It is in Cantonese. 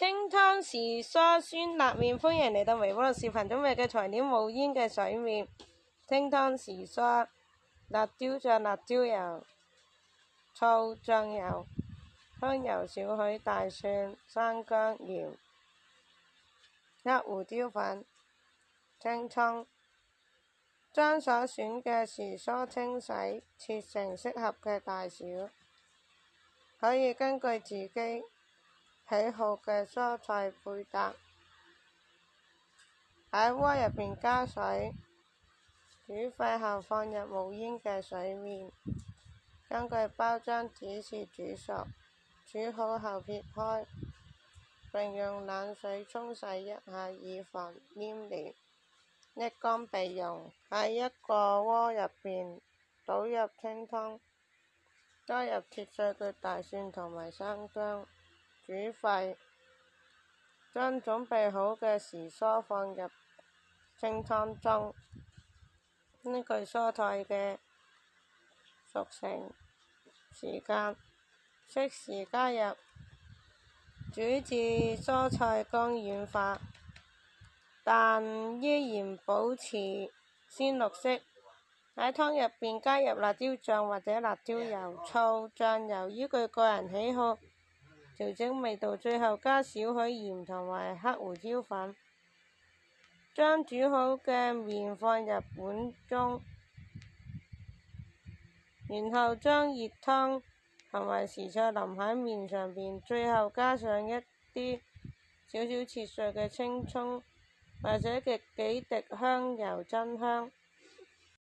清湯時蔬酸辣麵，歡迎嚟到微波爐視頻，準備嘅材料冇煙嘅水麵、清湯時蔬、辣椒醬、辣椒油、醋、醬油、香油少許、大蒜、生薑、鹽、黑胡椒粉、青葱。將所選嘅時蔬清洗，切成適合嘅大小，可以根據自己喜好嘅蔬菜配搭。喺鍋入邊加水，煮沸後放入無煙嘅水麵，根據包裝指示煮熟。煮好後撇開，並用冷水沖洗一下，以防黏連。一乾備用。喺一個鍋入邊倒入清湯，加入切碎嘅大蒜同埋生薑，煮沸。將準備好嘅時蔬放入清湯中，根據蔬菜嘅熟成時間，適時加入，煮至蔬菜乾軟化，但依然保持鮮綠色。喺湯入邊加入辣椒醬或者辣椒油、醋、醬油，依據個人喜好調整味道。最後加少許鹽同埋黑胡椒粉。將煮好嘅麵放入碗中，然後將熱湯同埋時菜淋喺麵上邊，最後加上一啲少少切碎嘅青葱或者幾滴香油增香。